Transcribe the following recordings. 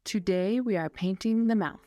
Today we are painting the mouth.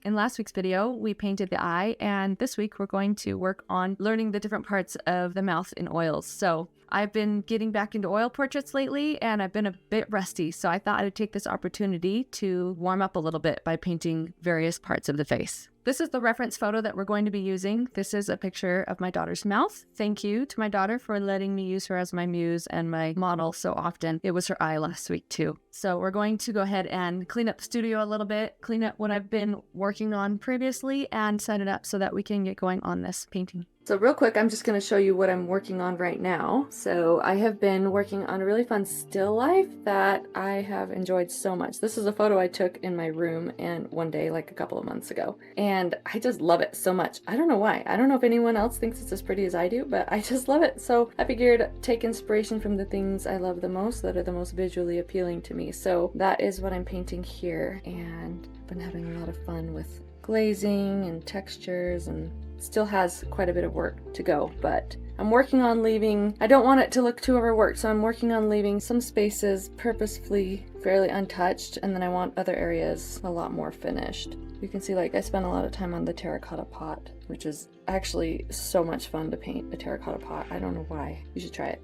In last week's video, we painted the eye, and this week we're going to work on learning the different parts of the mouth in oils. So I've been getting back into oil portraits lately, and I've been a bit rusty, so I thought I'd take this opportunity to warm up a little bit by painting various parts of the face. This is the reference photo that we're going to be using. This is a picture of my daughter's mouth. Thank you to my daughter for letting me use her as my muse and my model so often. It was her eye last week too. So we're going to go ahead and clean up the studio a little bit, clean up what I've been working on previously, and set it up so that we can get going on this painting. So real quick, I'm just going to show you what I'm working on right now. So I have been working on a really fun still life that I have enjoyed so much. This is a photo I took in my room and one day, like a couple of months ago. And I just love it so much. I don't know why. I don't know if anyone else thinks it's as pretty as I do, but I just love it. So I figured take inspiration from the things I love the most that are the most visually appealing to me. So that is what I'm painting here. And I've been having a lot of fun with glazing and textures, and still has quite a bit of work to go, but I'm working on leaving, I don't want it to look too overworked, so I'm working on leaving some spaces purposefully fairly untouched, and then I want other areas a lot more finished. You can see, like, I spent a lot of time on the terracotta pot, which is actually so much fun to paint a terracotta pot. I don't know why. You should try it.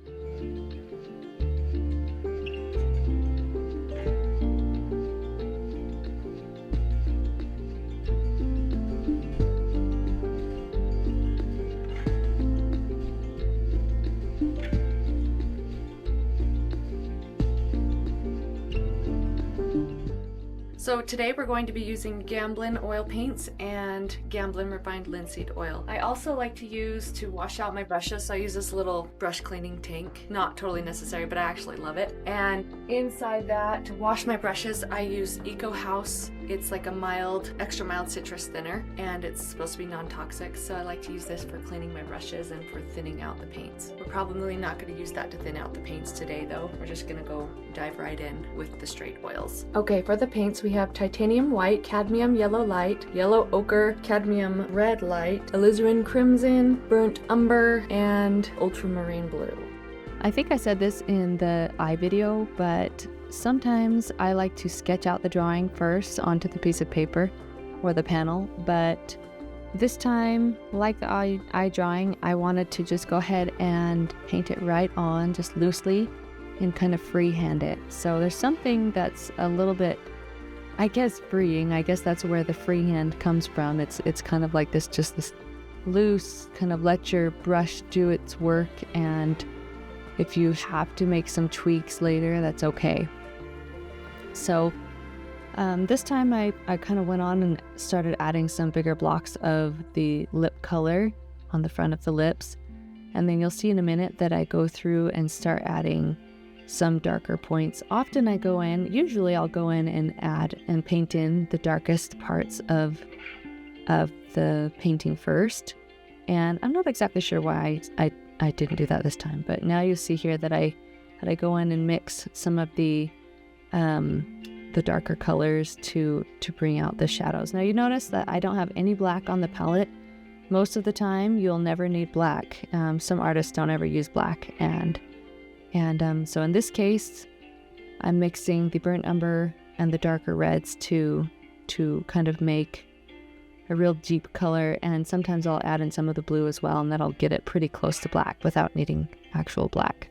So today we're going to be using Gamblin oil paints and Gamblin refined linseed oil. I also like to use to wash out my brushes, so I use this little brush cleaning tank. Not totally necessary, but I actually love it. And inside that, to wash my brushes, I use Eco House. It's like a mild, extra mild citrus thinner, and it's supposed to be non-toxic, so I like to use this for cleaning my brushes and for thinning out the paints. We're probably not going to use that to thin out the paints today though. We're just going to go dive right in with the straight oils. Okay, for the paints we have titanium white, cadmium yellow light, yellow ochre, cadmium red light, alizarin crimson, burnt umber, and ultramarine blue. I think I said this in the eye video, but sometimes I like to sketch out the drawing first onto the piece of paper or the panel, but this time, like the eye drawing, I wanted to just go ahead and paint it right on, just loosely, and kind of freehand it. So there's something that's a little bit, I guess, freeing. I guess that's where the freehand comes from. It's kind of like this, just this loose, kind of let your brush do its work, and if you have to make some tweaks later, that's okay. So this time I kind of went on and started adding some bigger blocks of the lip color on the front of the lips. And then you'll see in a minute that I go through and start adding some darker points. Often usually I'll go in and add and paint in the darkest parts of the painting first. And I'm not exactly sure why I didn't do that this time, but now you see here that I go in and mix some of the darker colors to bring out the shadows. Now you notice that I don't have any black on the palette. Most of the time you'll never need black. Some artists don't ever use black, and so in this case I'm mixing the burnt umber and the darker reds to kind of make a real deep color, and sometimes I'll add in some of the blue as well, and that'll get it pretty close to black without needing actual black.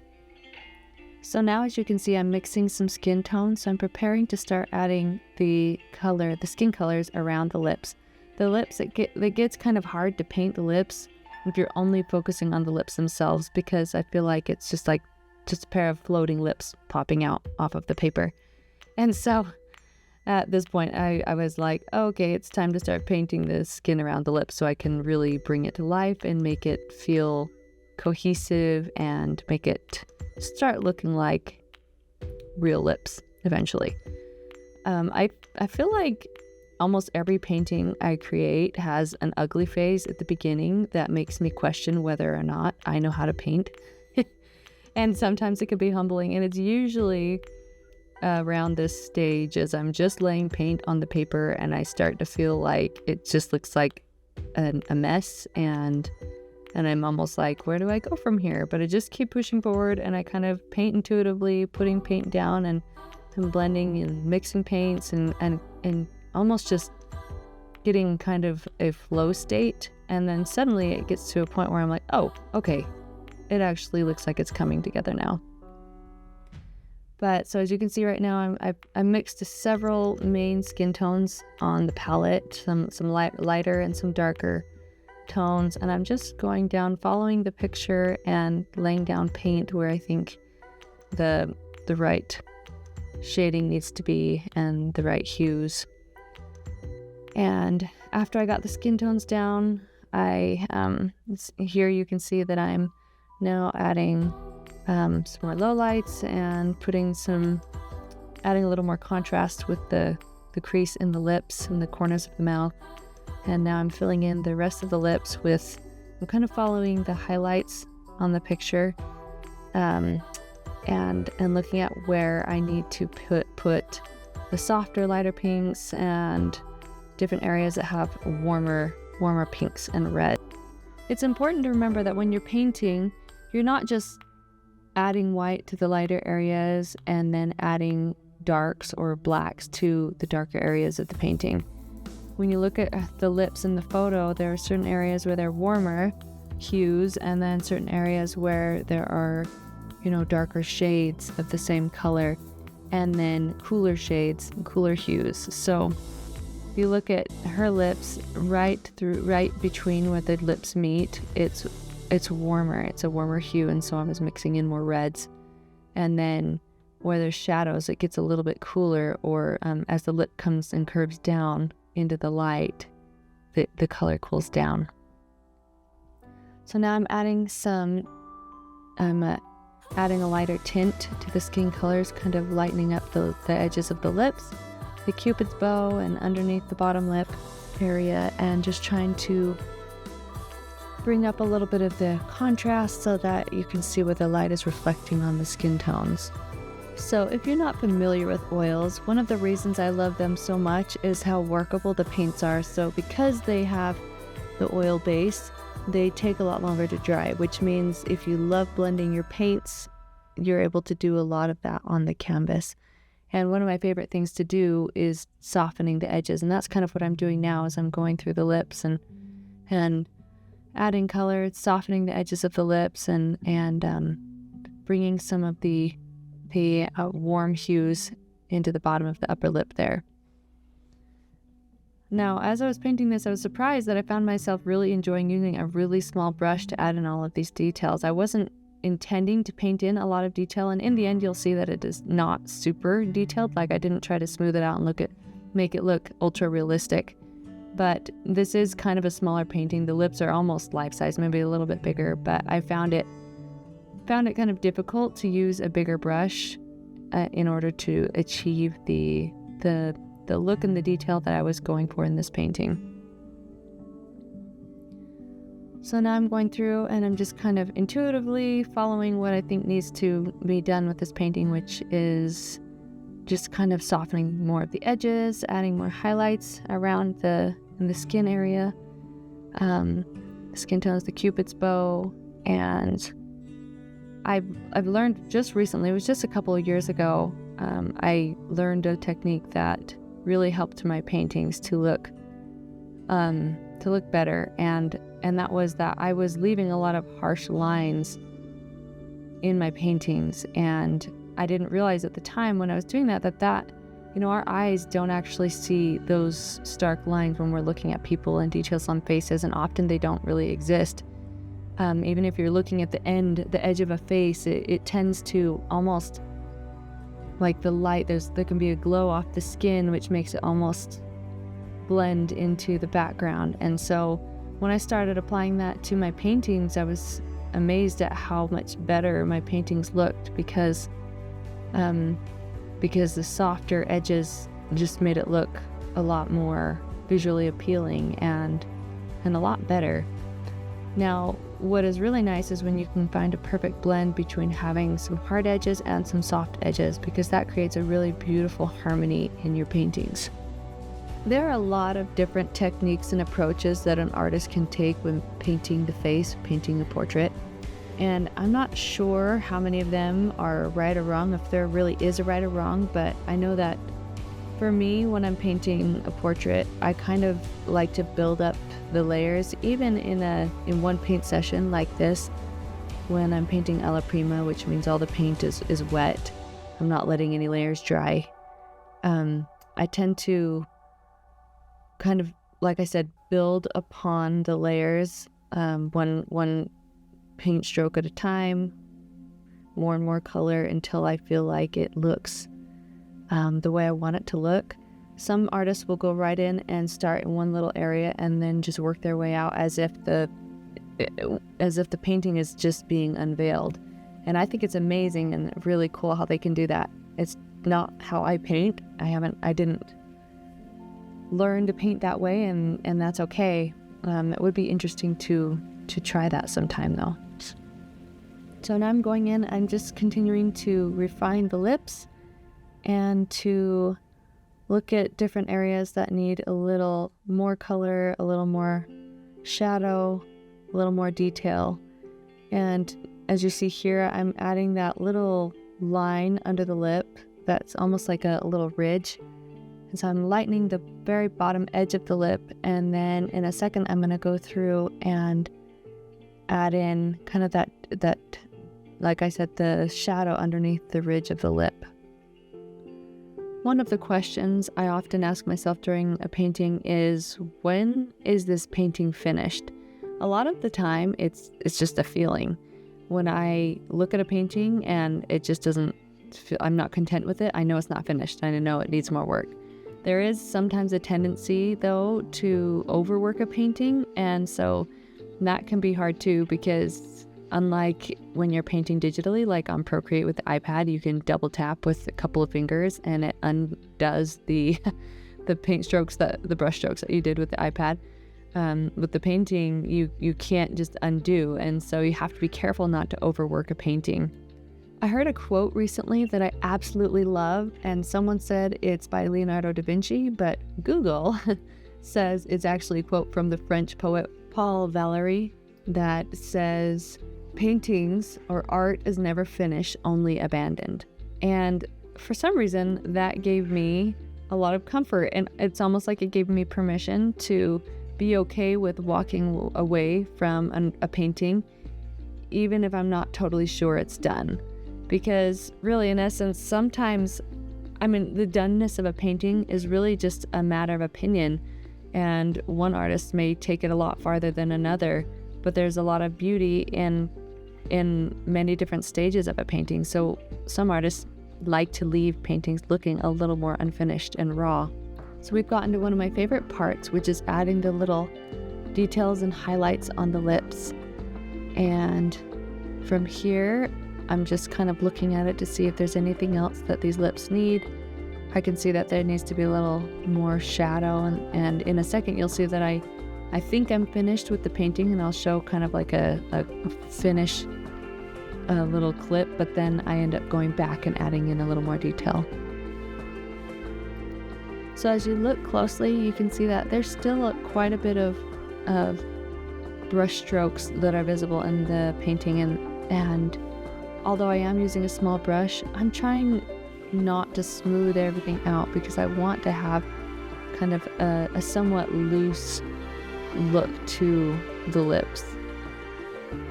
So now, as you can see, I'm mixing some skin tones, so I'm preparing to start adding the skin colors around the lips. The lips, it gets kind of hard to paint the lips if you're only focusing on the lips themselves, because I feel like it's just a pair of floating lips popping out off of the paper. And so at this point, I was like, okay, it's time to start painting the skin around the lips so I can really bring it to life and make it feel cohesive and make it start looking like real lips eventually. I feel like almost every painting I create has an ugly phase at the beginning that makes me question whether or not I know how to paint. And sometimes it can be humbling, and it's usually around this stage as I'm just laying paint on the paper and I start to feel like it just looks like a mess, and I'm almost like, where do I go from here? But I just keep pushing forward, and I kind of paint intuitively, putting paint down, and and blending and mixing paints and almost just getting kind of a flow state. And then suddenly it gets to a point where I'm like, oh, okay, it actually looks like it's coming together now. But so as you can see right now, I mixed several main skin tones on the palette, some lighter and some darker tones, and I'm just going down, following the picture and laying down paint where I think the right shading needs to be and the right hues. And after I got the skin tones down, here you can see that I'm now adding some more lowlights and adding a little more contrast with the crease in the lips and the corners of the mouth. And now I'm filling in the rest of the lips I'm kind of following the highlights on the picture, and looking at where I need to put the softer, lighter pinks and different areas that have warmer pinks and red. It's important to remember that when you're painting, you're not just adding white to the lighter areas and then adding darks or blacks to the darker areas of the painting. When you look at the lips in the photo, there are certain areas where they're warmer hues and then certain areas where there are, darker shades of the same color and then cooler shades and cooler hues. So if you look at her lips, right between where the lips meet, it's warmer. It's a warmer hue, and so I was mixing in more reds. And then where there's shadows, it gets a little bit cooler, or as the lip comes and curves down into the light, the color cools down. So now I'm adding a lighter tint to the skin colors, kind of lightening up the edges of the lips, the Cupid's bow, and underneath the bottom lip area, and just trying to bring up a little bit of the contrast so that you can see where the light is reflecting on the skin tones. So if you're not familiar with oils, one of the reasons I love them so much is how workable the paints are. So because they have the oil base, they take a lot longer to dry, which means if you love blending your paints, you're able to do a lot of that on the canvas. And one of my favorite things to do is softening the edges, and that's kind of what I'm doing now as I'm going through the lips and adding color, softening the edges of the lips, and bringing some of the warm hues into the bottom of the upper lip there. Now, as I was painting this, I was surprised that I found myself really enjoying using a really small brush to add in all of these details. I wasn't intending to paint in a lot of detail, and in the end you'll see that it is not super detailed. Like, I didn't try to smooth it out and make it look ultra realistic. But this is kind of a smaller painting. The lips are almost life-size, maybe a little bit bigger, but I found it kind of difficult to use a bigger brush in order to achieve the look and the detail that I was going for in this painting. So now I'm going through and I'm just kind of intuitively following what I think needs to be done with this painting, which is just kind of softening more of the edges, adding more highlights around in the skin area, the skin tones, the Cupid's bow. And I've learned just recently, it was just a couple of years ago, I learned a technique that really helped my paintings to look better, and that was that I was leaving a lot of harsh lines in my paintings, and I didn't realize at the time when I was doing that our eyes don't actually see those stark lines when we're looking at people and details on faces, and often they don't really exist. Even if you're looking at the edge of a face, it tends to almost, like the light, there can be a glow off the skin, which makes it almost blend into the background. And so when I started applying that to my paintings, I was amazed at how much better my paintings looked, because the softer edges just made it look a lot more visually appealing and a lot better. Now, what is really nice is when you can find a perfect blend between having some hard edges and some soft edges, because that creates a really beautiful harmony in your paintings. There are a lot of different techniques and approaches that an artist can take when painting the face, painting a portrait. And I'm not sure how many of them are right or wrong, if there really is a right or wrong, but I know that for me, when I'm painting a portrait, I kind of like to build up the layers, even in one paint session like this, when I'm painting alla prima, which means all the paint is wet. I'm not letting any layers dry. I tend to kind of, like I said, build upon the layers, one paint stroke at a time, more and more color until I feel like it looks the way I want it to look. Some artists will go right in and start in one little area and then just work their way out as if the painting is just being unveiled. And I think it's amazing and really cool how they can do that. It's not how I paint. I didn't learn to paint that way, and that's okay. It would be interesting to try that sometime though. So now I'm going in, I'm just continuing to refine the lips and to look at different areas that need a little more color, a little more shadow, a little more detail. And as you see here, I'm adding that little line under the lip that's almost like a little ridge. And so I'm lightening the very bottom edge of the lip, and then in a second I'm going to go through and add in kind of that, like I said, the shadow underneath the ridge of the lip. One of the questions I often ask myself during a painting is, when is this painting finished? A lot of the time it's just a feeling. When I look at a painting and it just doesn't feel, I'm not content with it, I know it's not finished. I know it needs more work. There is sometimes a tendency though to overwork a painting, and so that can be hard too, because unlike when you're painting digitally, like on Procreate with the iPad, you can double tap with a couple of fingers and it undoes the paint strokes, the brush strokes that you did with the iPad. With the painting, you can't just undo, and so you have to be careful not to overwork a painting. I heard a quote recently that I absolutely love, and someone said it's by Leonardo da Vinci, but Google says it's actually a quote from the French poet Paul Valéry that says, "Paintings or art is never finished, only abandoned." And for some reason, that gave me a lot of comfort, and it's almost like it gave me permission to be okay with walking away from a painting, even if I'm not totally sure it's done. Because really, in essence, sometimes, the doneness of a painting is really just a matter of opinion, and one artist may take it a lot farther than another, but there's a lot of beauty in many different stages of a painting. So some artists like to leave paintings looking a little more unfinished and raw. So we've gotten to one of my favorite parts, which is adding the little details and highlights on the lips. And from here, I'm just kind of looking at it to see if there's anything else that these lips need. I can see that there needs to be a little more shadow, and in a second you'll see that I think I'm finished with the painting, and I'll show kind of like a finish little clip, but then I end up going back and adding in a little more detail. So as you look closely, you can see that there's still quite a bit of brush strokes that are visible in the painting, and although I am using a small brush, I'm trying not to smooth everything out because I want to have kind of a somewhat loose look to the lips.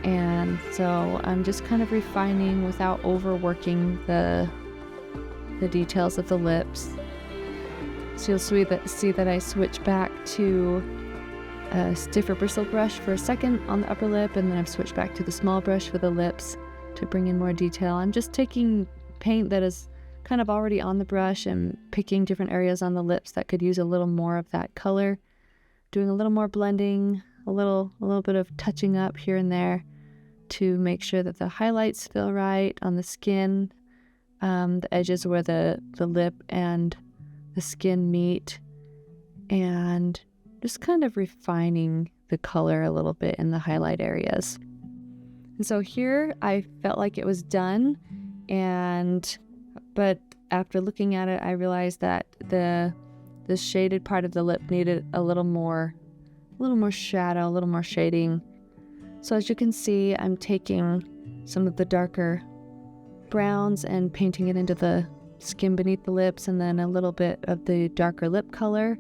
And so I'm just kind of refining without overworking the details of the lips. So you'll see that I switch back to a stiffer bristle brush for a second on the upper lip, and then I've switched back to the small brush for the lips to bring in more detail. I'm just taking paint that is kind of already on the brush and picking different areas on the lips that could use a little more of that color, doing a little more blending, a little bit of touching up here and there to make sure that the highlights feel right on the skin, the edges where the lip and the skin meet, and just kind of refining the color a little bit in the highlight areas. And so here I felt like it was done, but after looking at it, I realized that the shaded part of the lip needed a little more shadow, a little more shading. So as you can see, I'm taking some of the darker browns and painting it into the skin beneath the lips, and then a little bit of the darker lip color.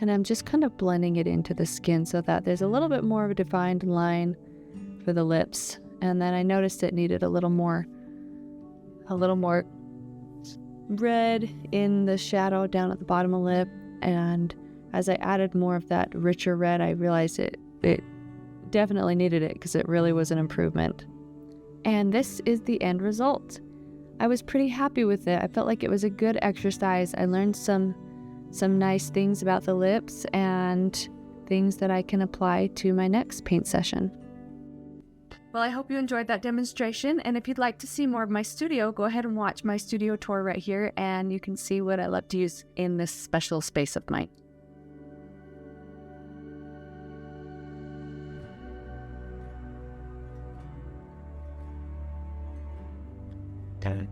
And I'm just kind of blending it into the skin so that there's a little bit more of a defined line for the lips. And then I noticed it needed a little more red in the shadow down at the bottom of the lip. And as I added more of that richer red, I realized it definitely needed it, because it really was an improvement. And this is the end result. I was pretty happy with it. I felt like it was a good exercise. I learned some nice things about the lips and things that I can apply to my next paint session. Well, I hope you enjoyed that demonstration, and if you'd like to see more of my studio, go ahead and watch my studio tour right here, and you can see what I love to use in this special space of mine. Okay.